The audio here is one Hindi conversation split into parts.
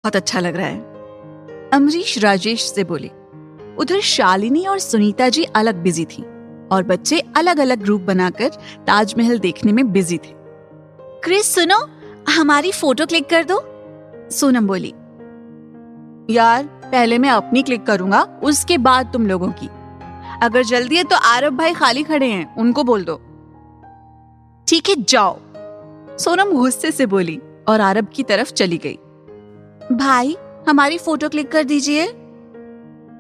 बहुत अच्छा लग रहा है, अमरीश राजेश से बोले। उधर शालिनी और सुनीता जी अलग बिजी थी और बच्चे अलग अलग ग्रुप बनाकर ताजमहल देखने में बिजी थे। क्रिस सुनो, हमारी फोटो क्लिक कर दो, सोनम बोली। यार पहले मैं अपनी क्लिक करूंगा, उसके बाद तुम लोगों की। अगर जल्दी है तो आरब भाई खाली खड़े हैं, उनको बोल दो। ठीक है जाओ, सोनम गुस्से से बोली और आरब की तरफ चली गई। भाई हमारी फोटो क्लिक कर दीजिए।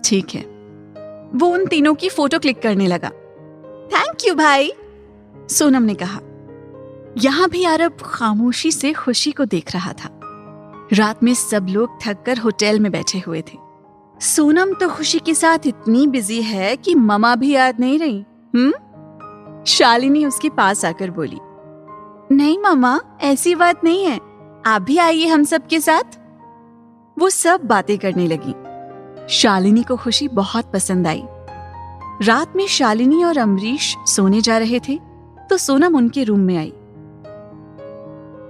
ठीक है, वो उन तीनों की फोटो क्लिक करने लगा। थैंक यू भाई, सोनम ने कहा। यहां भी आरब खामोशी से खुशी को देख रहा था। रात में सब लोग थककर होटल में बैठे हुए थे। सोनम तो खुशी के साथ इतनी बिजी है कि ममा भी याद नहीं रही। शालिनी उसके पास आकर बोली, नहीं ममा ऐसी बात नहीं है, आप भी आइए हम सब के साथ। वो सब बातें करने लगी। शालिनी को खुशी बहुत पसंद आई। रात में शालिनी और अमरीश सोने जा रहे थे तो सोनम उनके रूम में आई।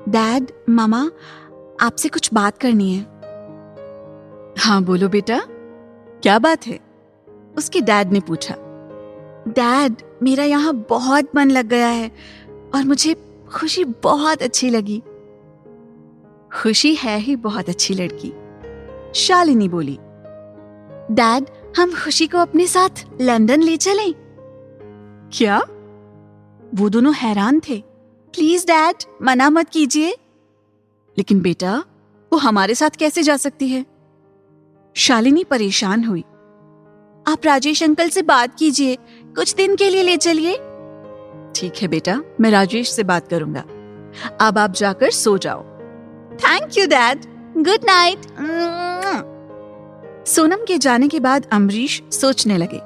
डैड मामा आपसे कुछ बात करनी है। हाँ बोलो बेटा, क्या बात है? उसके डैड ने पूछा। डैड मेरा यहाँ बहुत मन लग गया है और मुझे खुशी बहुत अच्छी लगी। खुशी है ही बहुत अच्छी लड़की, शालिनी बोली। डैड हम खुशी को अपने साथ लंदन ले चलें? क्या? वो दोनों हैरान थे। प्लीज डैड मना मत कीजिए। लेकिन बेटा वो हमारे साथ कैसे जा सकती है? शालिनी परेशान हुई। आप राजेश अंकल से बात कीजिए, कुछ दिन के लिए ले चलिए। ठीक है बेटा, मैं राजेश से बात करूंगा। अब आप जाकर सो जाओ। Thank you dad, good night. Sonam के जाने के बाद अमरीश सोचने लगे।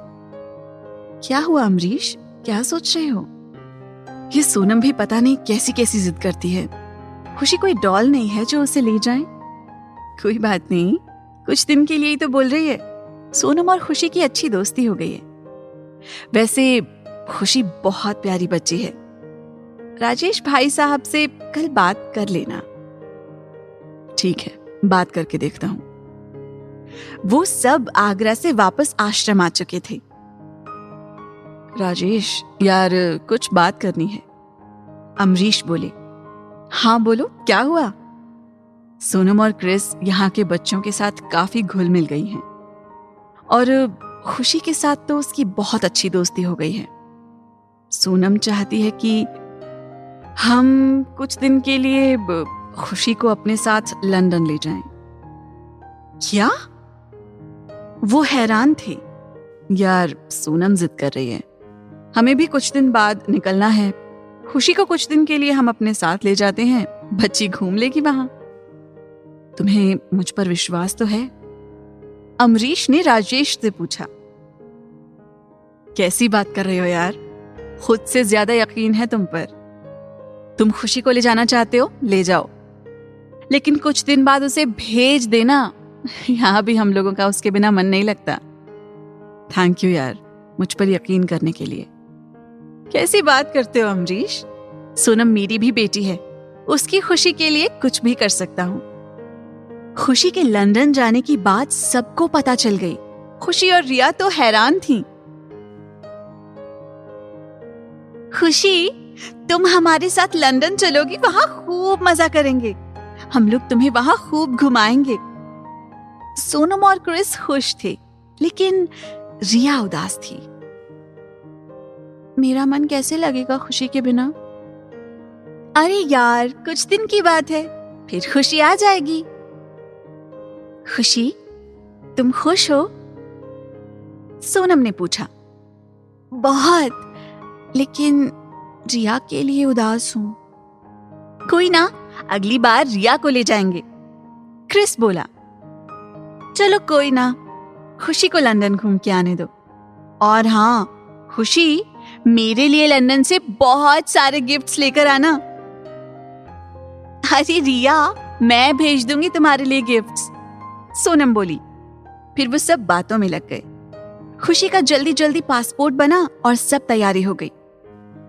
क्या हुआ अमरीश, क्या सोच रहे हो? ये सोनम भी पता नहीं कैसी कैसी जिद करती है। खुशी कोई डॉल नहीं है जो उसे ले जाए। कोई बात नहीं, कुछ दिन के लिए ही तो बोल रही है। सोनम और खुशी की अच्छी दोस्ती हो गई है। वैसे खुशी बहुत प्यारी बच्ची है। राजेश भाई साहब से कल बात कर लेना। ठीक है, बात करके देखता हूं। वो सब आगरा से वापस आश्रम आ चुके थे। राजेश यार कुछ बात करनी है, अमरीश बोले। हाँ बोलो, क्या हुआ? सोनम और क्रिस यहाँ के बच्चों के साथ काफी घुल मिल गई हैं और खुशी के साथ तो उसकी बहुत अच्छी दोस्ती हो गई है। सोनम चाहती है कि हम कुछ दिन के लिए खुशी को अपने साथ लंदन ले जाएं। क्या? वो हैरान थे। यार सोनम जिद कर रही है, हमें भी कुछ दिन बाद निकलना है। खुशी को कुछ दिन के लिए हम अपने साथ ले जाते हैं, बच्ची घूम लेगी वहां। तुम्हें मुझ पर विश्वास तो है? अमरीश ने राजेश से पूछा। कैसी बात कर रहे हो यार, खुद से ज्यादा यकीन है तुम पर। तुम खुशी को ले जाना चाहते हो, ले जाओ, लेकिन कुछ दिन बाद उसे भेज देना। यहां भी हम लोगों का उसके बिना मन नहीं लगता। थैंक यू यार मुझ पर यकीन करने के लिए। कैसी बात करते हो अमरीश, सोनम मेरी भी बेटी है, उसकी खुशी के लिए कुछ भी कर सकता हूं। खुशी के लंदन जाने की बात सबको पता चल गई। खुशी और रिया तो हैरान थीं। खुशी तुम हमारे साथ लंदन चलोगी, वहां खूब मजा करेंगे, हम लोग तुम्हें वहां खूब घुमाएंगे। सोनम और क्रिस खुश थे, लेकिन रिया उदास थी। मेरा मन कैसे लगेगा खुशी के बिना? अरे यार कुछ दिन की बात है, फिर खुशी आ जाएगी। खुशी तुम खुश हो? सोनम ने पूछा। बहुत, लेकिन रिया के लिए उदास हूं। कोई ना, अगली बार रिया को ले जाएंगे, क्रिस बोला। चलो कोई ना, खुशी को लंदन घूम के आने दो। और हाँ खुशी, मेरे लिए लंदन से बहुत सारे गिफ्ट्स लेकर आना। अरे रिया, मैं भेज दूंगी तुम्हारे लिए गिफ्ट्स, सोनम बोली। फिर वो सब बातों में लग गए। खुशी का जल्दी जल्दी पासपोर्ट बना और सब तैयारी हो गई।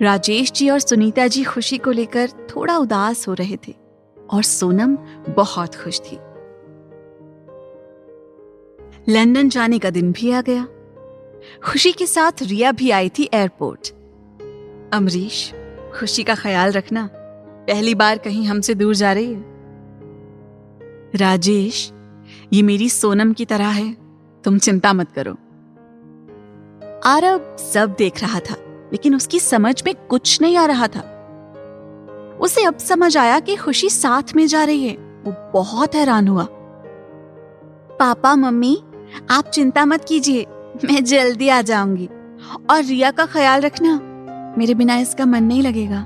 राजेश जी और सुनीता जी खुशी को लेकर थोड़ा उदास हो रहे थे और सोनम बहुत खुश थी। लंदन जाने का दिन भी आ गया। खुशी के साथ रिया भी आई थी एयरपोर्ट। अमरीश, खुशी का ख्याल रखना, पहली बार कहीं हमसे दूर जा रही है। राजेश, ये मेरी सोनम की तरह है, तुम चिंता मत करो। आरब सब देख रहा था, लेकिन उसकी समझ में कुछ नहीं आ रहा था। उसे अब समझ आया कि खुशी साथ में जा रही है। वो बहुत हैरान हुआ। पापा मम्मी, आप चिंता मत कीजिए, मैं जल्दी आ जाऊंगी। और रिया का ख्याल रखना, मेरे बिना इसका मन नहीं लगेगा।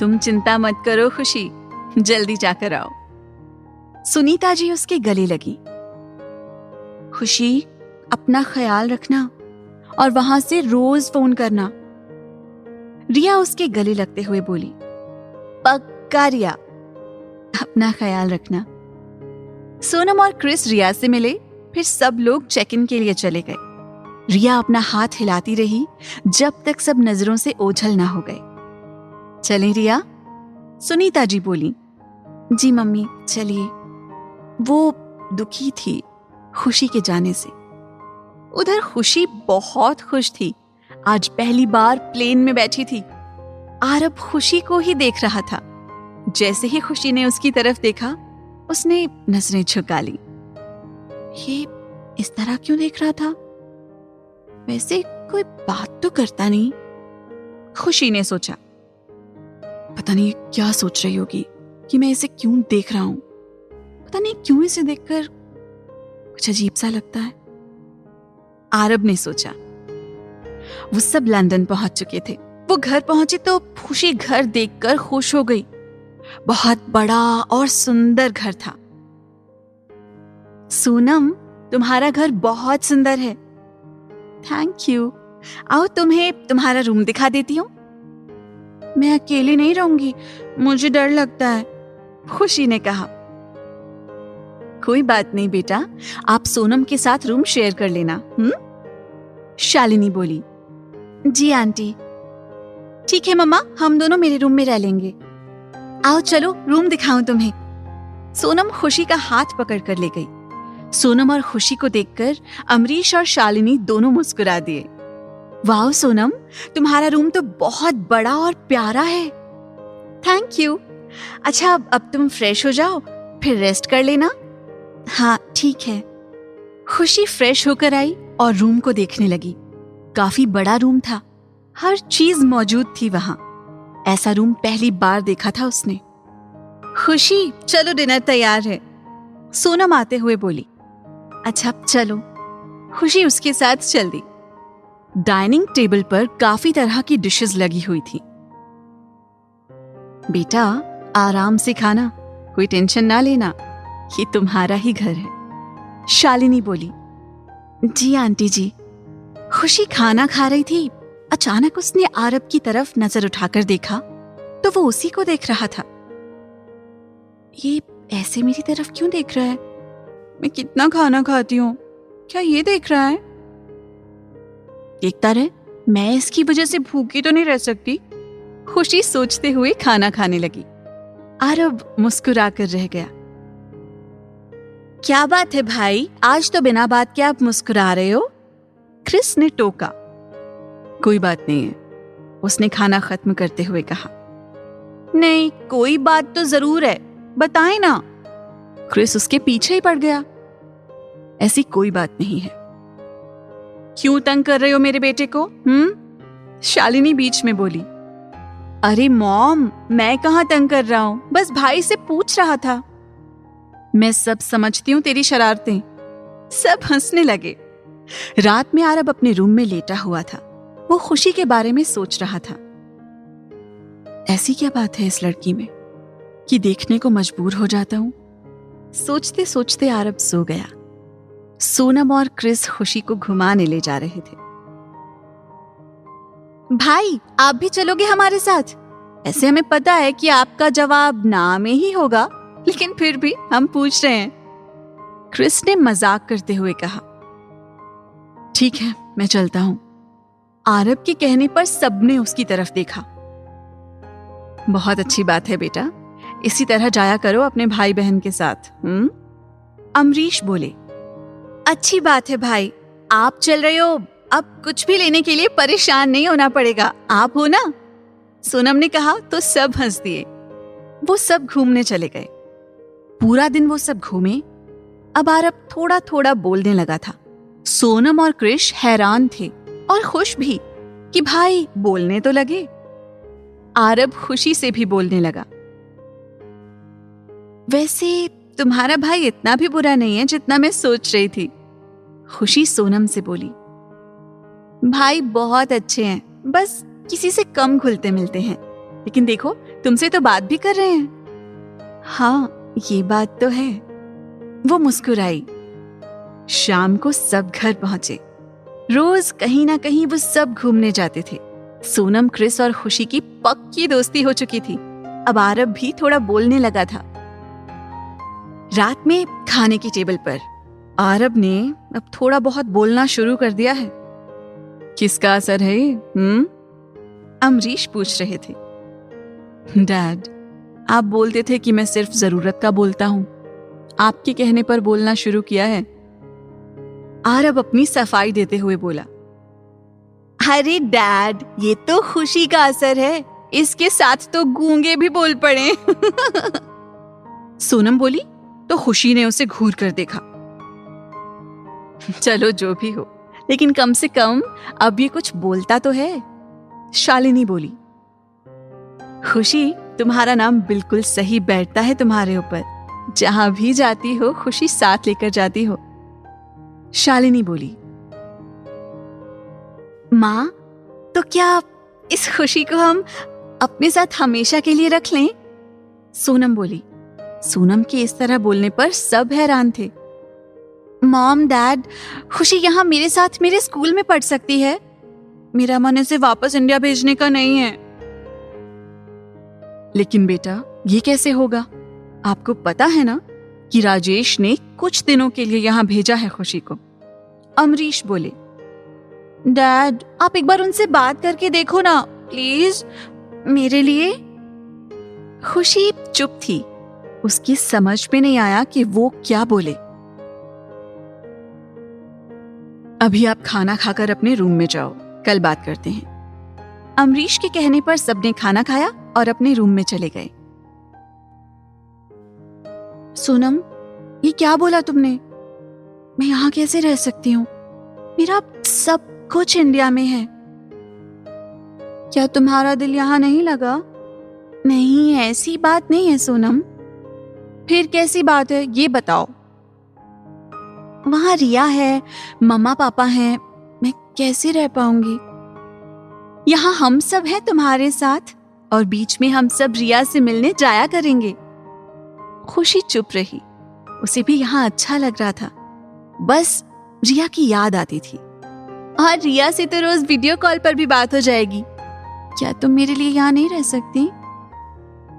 तुम चिंता मत करो खुशी, जल्दी जाकर आओ। सुनीता जी उसके गले लगी। खुशी, अपना ख्याल रखना और वहां से रोज फोन करना। रिया उसके गले लगते हुए बोली, पक्का रिया, अपना ख्याल रखना। सोनम और क्रिस रिया से मिले, फिर सब लोग चेक इन के लिए चले गए। रिया अपना हाथ हिलाती रही जब तक सब नजरों से ओझल ना हो गए। चलें रिया? सुनीता जी बोली। जी मम्मी, चलिए। वो दुखी थी खुशी के जाने से। उधर खुशी बहुत खुश थी। आज पहली बार प्लेन में बैठी थी। आरब खुशी को ही देख रहा था। जैसे ही खुशी ने उसकी तरफ देखा, उसने नजरें झुका ली। ये इस तरह क्यों देख रहा था? वैसे कोई बात तो करता नहीं, खुशी ने सोचा। पता नहीं क्या सोच रही होगी कि मैं इसे क्यों देख रहा हूं। पता नहीं क्यों इसे देखकर कुछ अजीब सा लगता है। आरब ने सोचा। वो सब लंदन पहुंच चुके थे। वो घर पहुंचे तो खुशी घर देखकर खुश हो गई। बहुत बड़ा और सुंदर घर था। सोनम, तुम्हारा घर बहुत सुंदर है। Thank you. आओ तुम्हें तुम्हारा रूम दिखा देती हूँ। मैं अकेली नहीं रहूंगी, मुझे डर लगता है, खुशी ने कहा। कोई बात नहीं बेटा, आप सोनम के साथ रूम शेयर कर लेना। शालिनी बोली। जी आंटी। ठीक है मम्मा, हम दोनों मेरे रूम में रह लेंगे। आओ चलो रूम दिखाऊं तुम्हें। सोनम खुशी का हाथ पकड़ कर ले गई। सोनम और खुशी को देखकर अमरीश और शालिनी दोनों मुस्कुरा दिए। वाह सोनम, तुम्हारा रूम तो बहुत बड़ा और प्यारा है। Thank you. अच्छा अब तुम फ्रेश हो जाओ, फिर रेस्ट कर लेना। हाँ ठीक है। खुशी फ्रेश होकर आई और रूम को देखने लगी। काफी बड़ा रूम था, हर चीज मौजूद थी वहां। ऐसा रूम पहली बार देखा था उसने। खुशी, चलो डिनर तैयार है, सोनम आते हुए बोली। अच्छा चलो। खुशी उसके साथ चल दी। डाइनिंग टेबल पर काफी तरह की डिशेस लगी हुई थी। बेटा आराम से खाना, कोई टेंशन ना लेना, ये तुम्हारा ही घर है, शालिनी बोली। जी आंटी जी। खुशी खाना खा रही थी। अचानक उसने आरब की तरफ नजर उठाकर देखा तो वो उसी को देख रहा था। ये ऐसे मेरी तरफ क्यों देख रहा है? मैं कितना खाना खाती हूँ, क्या ये देख रहा है? देखता रहे, मैं इसकी वजह से भूखी तो नहीं रह सकती, खुशी सोचते हुए खाना खाने लगी। आरब मुस्कुराकर रह गया। क्या बात है भाई, आज तो बिना बात के आप मुस्कुरा रहे हो? क्रिस ने टोका। कोई बात नहीं है, उसने खाना खत्म करते हुए कहा। नहीं, कोई बात तो जरूर है, बताएं ना। क्रिस उसके पीछे ही पड़ गया। ऐसी कोई बात नहीं है। क्यों तंग कर रहे हो मेरे बेटे को? शालिनी बीच में बोली। अरे मॉम, मैं कहाँ तंग कर रहा हूं, बस भाई से पूछ रहा था। मैं सब समझती हूँ तेरी शरारतें। सब हंसने लगे। रात में आरब अपने रूम में लेटा हुआ था। वो खुशी के बारे में सोच रहा था। ऐसी क्या बात है इस लड़की में कि देखने को मजबूर हो जाता हूं? सोचते सोचते आरब सो गया। सोनम और क्रिस खुशी को घुमाने ले जा रहे थे। भाई, आप भी चलोगे हमारे साथ? ऐसे हमें पता है कि आपका जवाब ना में ही होगा, लेकिन फिर भी हम पूछ रहे हैं, क्रिस ने मजाक करते हुए कहा। ठीक है, मैं चलता हूं। आरब के कहने पर सबने उसकी तरफ देखा। बहुत अच्छी बात है बेटा, इसी तरह जाया करो अपने भाई बहन के साथ। अमरीश बोले। अच्छी बात है भाई, आप चल रहे हो, अब कुछ भी लेने के लिए परेशान नहीं होना पड़ेगा, आप हो ना? सोनम ने कहा तो सब हंस दिए। वो सब घूमने चले गए। पूरा दिन वो सब घूमे। अब आरब थोड़ा थोड़ा बोलने लगा था। सोनम और कृष हैरान थे और खुश भी कि भाई बोलने तो लगे। आरब खुशी से भी बोलने लगा। वैसे तुम्हारा भाई इतना भी बुरा नहीं है जितना मैं सोच रही थी, खुशी सोनम से बोली। भाई बहुत अच्छे हैं, बस किसी से कम घुलते मिलते हैं, लेकिन देखो तुमसे तो बात भी कर रहे हैं। हाँ ये बात तो है। वो मुस्कुराई। शाम को सब घर पहुंचे। रोज कहीं ना कहीं वो सब घूमने जाते थे। सोनम, क्रिस और खुशी की पक्की दोस्ती हो चुकी थी। अब आरब भी थोड़ा बोलने लगा था। रात में खाने की टेबल पर आरब ने अब थोड़ा बहुत बोलना शुरू कर दिया है। किसका असर है? अमरीश पूछ रहे थे। डैड, आप बोलते थे कि मैं सिर्फ जरूरत का बोलता हूं, आपके कहने पर बोलना शुरू किया है। आरब अपनी सफाई देते हुए बोला। अरे डैड, ये तो खुशी का असर है, इसके साथ तो गूंगे भी बोल पड़े। सोनम बोली तो खुशी ने उसे घूर कर देखा। चलो जो भी हो, लेकिन कम से कम अब ये कुछ बोलता तो है। शालिनी बोली। खुशी, तुम्हारा नाम बिल्कुल सही बैठता है तुम्हारे ऊपर, जहां भी जाती हो खुशी साथ लेकर जाती हो। शालिनी बोली। माँ, तो क्या इस खुशी को हम अपने साथ हमेशा के लिए रख लें? सोनम बोली। सोनम के इस तरह बोलने पर सब हैरान थे। मॉम, डैड, खुशी यहाँ मेरे साथ मेरे स्कूल में पढ़ सकती है, मेरा मन इसे वापस इंडिया भेजने का नहीं है। लेकिन बेटा ये कैसे होगा? आपको पता है ना कि राजेश ने कुछ दिनों के लिए यहाँ भेजा है खुशी को। अमरीश बोले। डैड, आप एक बार उनसे बात करके देखो ना प्लीज, मेरे लिए। खुशी चुप थी। उसकी समझ में नहीं आया कि वो क्या बोले। अभी आप खाना खाकर अपने रूम में जाओ, कल बात करते हैं। अमरीश के कहने पर सबने खाना खाया और अपने रूम में चले गए। सोनम, ये क्या बोला तुमने? मैं यहाँ कैसे रह सकती हूँ? मेरा सब कुछ इंडिया में है। क्या तुम्हारा दिल यहाँ नहीं लगा? नहीं, ऐसी बात नहीं है सोनम। फिर कैसी बात है, ये बताओ। वहां रिया है, मम्मा पापा हैं, मैं कैसे रह पाऊंगी? यहाँ हम सब हैं तुम्हारे साथ, और बीच में हम सब रिया से मिलने जाया करेंगे। खुशी चुप रही। उसे भी यहाँ अच्छा लग रहा था, बस रिया की याद आती थी। और रिया से तो रोज वीडियो कॉल पर भी बात हो जाएगी। क्या तुम मेरे लिए यहाँ नहीं रह सकती?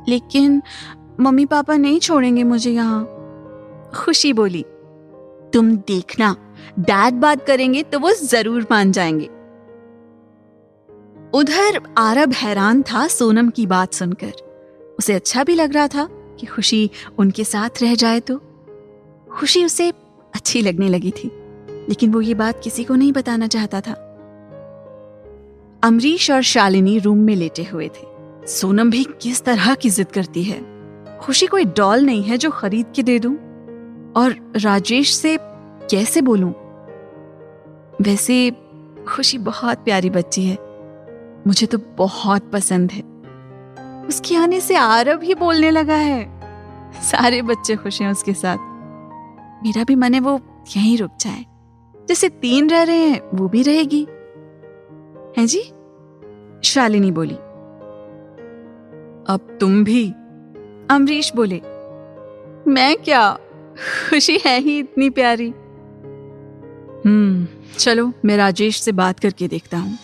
लेकिन मम्मी पापा नहीं छोड़ेंगे मुझे यहाँ। खुशी बोली। तुम देखना, डैड बात करेंगे तो वो जरूर मान जाएंगे। उधर आरब हैरान था सोनम की बात सुनकर। उसे अच्छा भी लग रहा था कि खुशी उनके साथ रह जाए तो। खुशी उसे अच्छी लगने लगी थी, लेकिन वो ये बात किसी को नहीं बताना चाहता था। अमरीश और शालिनी रूम में लेटे हुए थे। सोनम भी किस तरह की जिद करती है। खुशी कोई डॉल नहीं है जो खरीद के दे दूं, और राजेश से कैसे बोलूं? वैसे खुशी बहुत प्यारी बच्ची है, मुझे तो बहुत पसंद है। उसके आने से आरब ही बोलने लगा है। सारे बच्चे खुश हैं उसके साथ। मेरा भी मन है वो यहीं रुक जाए, जैसे 3 रह रहे हैं वो भी रहेगी। है जी? शालिनी बोली। अब तुम भी? अमरीश बोले। मैं क्या, खुशी है ही इतनी प्यारी। चलो मैं राजेश से बात करके देखता हूं।